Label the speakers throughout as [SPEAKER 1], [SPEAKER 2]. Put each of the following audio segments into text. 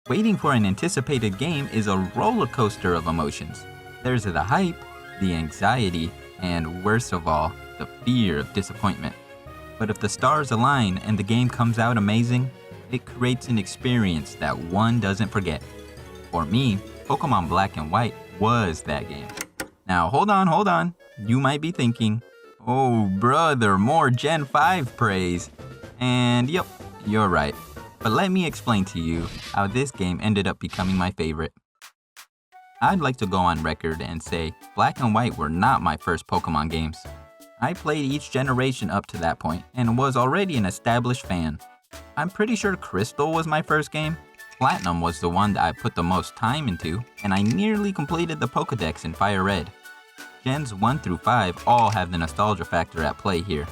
[SPEAKER 1] Waiting for an anticipated game is a roller coaster of emotions. There's the hype, the anxiety, and worst of all, the fear of disappointment. But if the stars align and the game comes out amazing, it creates an experience that one doesn't forget. For me, Pokemon Black and White was that game. Now hold on. You might be thinking, oh brother, more Gen 5 praise. And yep, you're right. But let me explain to you how this game ended up becoming my favorite. I'd like to go on record and say Black and White were not my first Pokemon games. I played each generation up to that point and was already an established fan. I'm pretty sure Crystal was my first game. Platinum was the one that I put the most time into, and I nearly completed the Pokedex in Fire Red. Gens 1 through 5 all have the nostalgia factor at play here.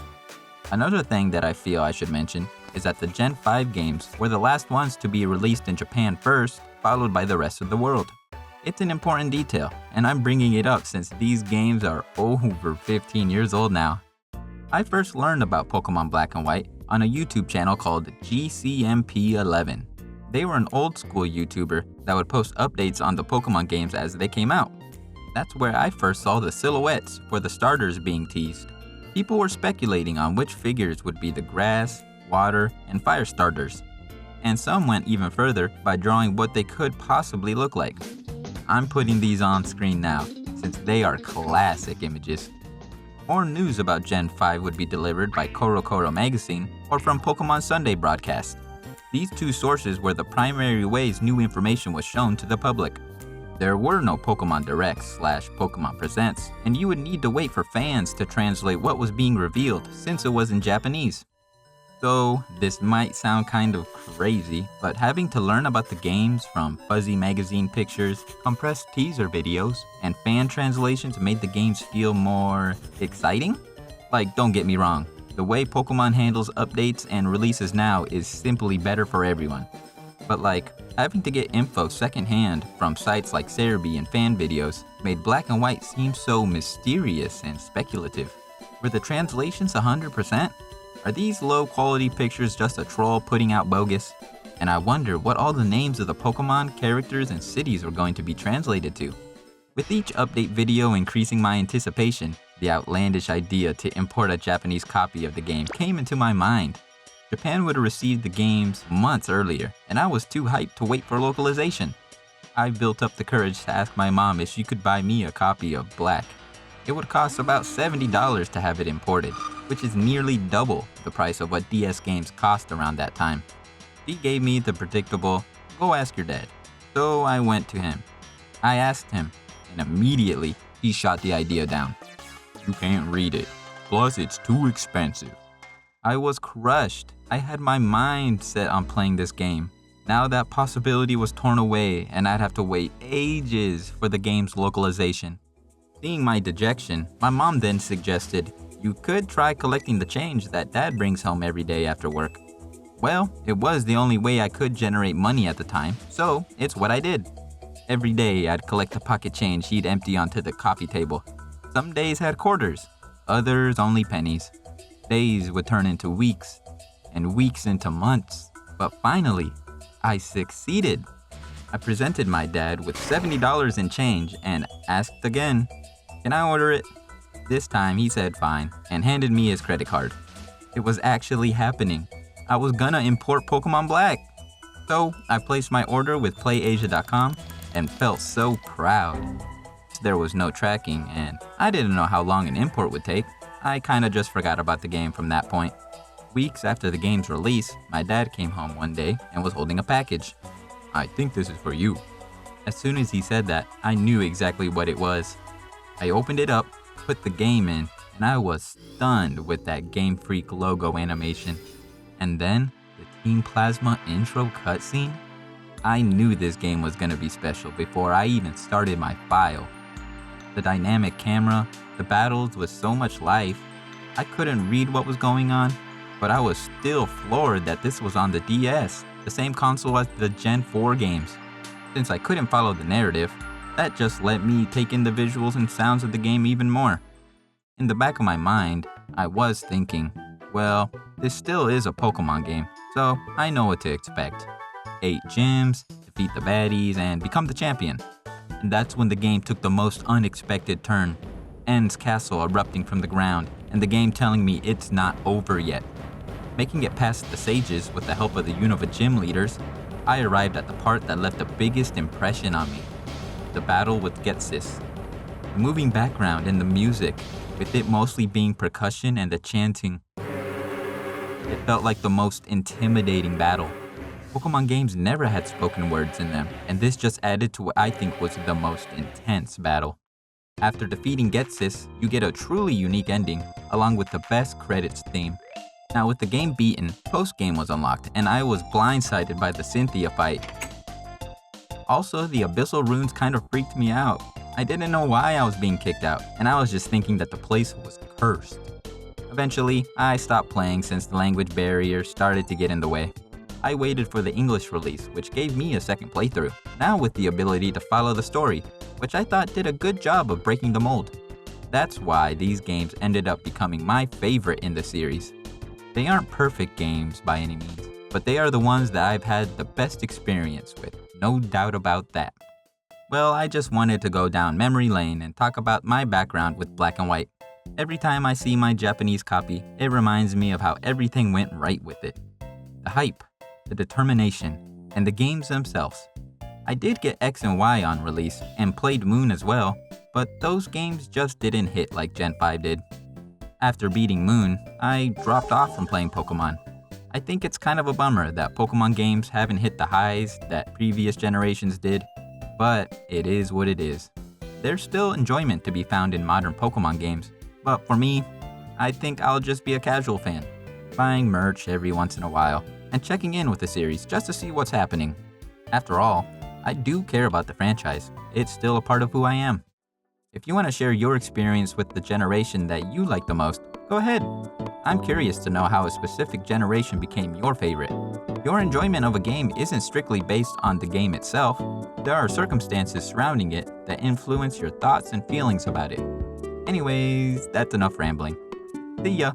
[SPEAKER 1] Another thing that I feel I should mention is that the Gen 5 games were the last ones to be released in Japan first, followed by the rest of the world. It's an important detail, and I'm bringing it up since these games are over 15 years old now. I first learned about Pokemon Black and White on a YouTube channel called GCMP11. They were an old school YouTuber that would post updates on the Pokemon games as they came out. That's where I first saw the silhouettes for the starters being teased. People were speculating on which figures would be the grass, water, and fire starters. And some went even further by drawing what they could possibly look like. I'm putting these on screen now, since they are classic images. More news about Gen 5 would be delivered by CoroCoro Magazine or from Pokemon Sunday broadcast. These two sources were the primary ways new information was shown to the public. There were no Pokemon Directs/Pokemon Presents, and you would need to wait for fans to translate what was being revealed since it was in Japanese. So, this might sound kind of crazy, but having to learn about the games from fuzzy magazine pictures, compressed teaser videos, and fan translations made the games feel more exciting? Like, don't get me wrong, the way Pokemon handles updates and releases now is simply better for everyone. But like, having to get info secondhand from sites like Cerebi and fan videos made Black and White seem so mysterious and speculative. Were the translations 100%? Are these low-quality pictures just a troll putting out bogus? And I wonder what all the names of the Pokemon, characters, and cities were going to be translated to. With each update video increasing my anticipation, the outlandish idea to import a Japanese copy of the game came into my mind. Japan would have received the games months earlier, and I was too hyped to wait for localization. I built up the courage to ask my mom if she could buy me a copy of Black. It would cost about $70 to have it imported, which is nearly double the price of what DS games cost around that time. He gave me the predictable, go ask your dad. So I went to him. I asked him, and immediately he shot the idea down. You can't read it, plus it's too expensive. I was crushed. I had my mind set on playing this game. Now that possibility was torn away and I'd have to wait ages for the game's localization. Seeing my dejection, my mom then suggested, you could try collecting the change that Dad brings home every day after work. Well, it was the only way I could generate money at the time, so it's what I did. Every day I'd collect the pocket change he'd empty onto the coffee table. Some days had quarters, others only pennies. Days would turn into weeks, and weeks into months. But finally, I succeeded. I presented my dad with $70 in change and asked again, can I order it? This time he said fine and handed me his credit card. It was actually happening. I was gonna import Pokemon Black. So I placed my order with PlayAsia.com and felt so proud. There was no tracking and I didn't know how long an import would take. I kinda just forgot about the game from that point. Weeks after the game's release, my dad came home one day and was holding a package. I think this is for you. As soon as he said that, I knew exactly what it was. I opened it up, put the game in, and I was stunned with that Game Freak logo animation. And then, the Team Plasma intro cutscene? I knew this game was gonna be special before I even started my file. The dynamic camera, the battles with so much life. I couldn't read what was going on, but I was still floored that this was on the DS, the same console as the Gen 4 games. Since I couldn't follow the narrative, that just let me take in the visuals and sounds of the game even more. In the back of my mind, I was thinking, well, this still is a Pokemon game, so I know what to expect. 8 gyms, defeat the baddies, and become the champion. And that's when the game took the most unexpected turn. N's castle erupting from the ground, and the game telling me it's not over yet. Making it past the sages with the help of the Unova gym leaders, I arrived at the part that left the biggest impression on me. The battle with Getsis. The moving background and the music, with it mostly being percussion and the chanting. It felt like the most intimidating battle. Pokemon games never had spoken words in them, and this just added to what I think was the most intense battle. After defeating Getsis, you get a truly unique ending, along with the best credits theme. Now with the game beaten, post-game was unlocked, and I was blindsided by the Cynthia fight. Also, the Abyssal runes kind of freaked me out. I didn't know why I was being kicked out, and I was just thinking that the place was cursed. Eventually, I stopped playing since the language barrier started to get in the way. I waited for the English release, which gave me a second playthrough, now with the ability to follow the story, which I thought did a good job of breaking the mold. That's why these games ended up becoming my favorite in the series. They aren't perfect games by any means, but they are the ones that I've had the best experience with, no doubt about that. Well, I just wanted to go down memory lane and talk about my background with Black and White. Every time I see my Japanese copy, it reminds me of how everything went right with it. The hype, the determination, and the games themselves. I did get X and Y on release and played Moon as well, but those games just didn't hit like Gen 5 did. After beating Moon, I dropped off from playing Pokemon. I think it's kind of a bummer that Pokemon games haven't hit the highs that previous generations did, but it is what it is. There's still enjoyment to be found in modern Pokemon games, but for me, I think I'll just be a casual fan, buying merch every once in a while, and checking in with the series just to see what's happening. After all, I do care about the franchise. It's still a part of who I am. If you want to share your experience with the generation that you like the most, go ahead. I'm curious to know how a specific generation became your favorite. Your enjoyment of a game isn't strictly based on the game itself. There are circumstances surrounding it that influence your thoughts and feelings about it. Anyways, that's enough rambling. See ya!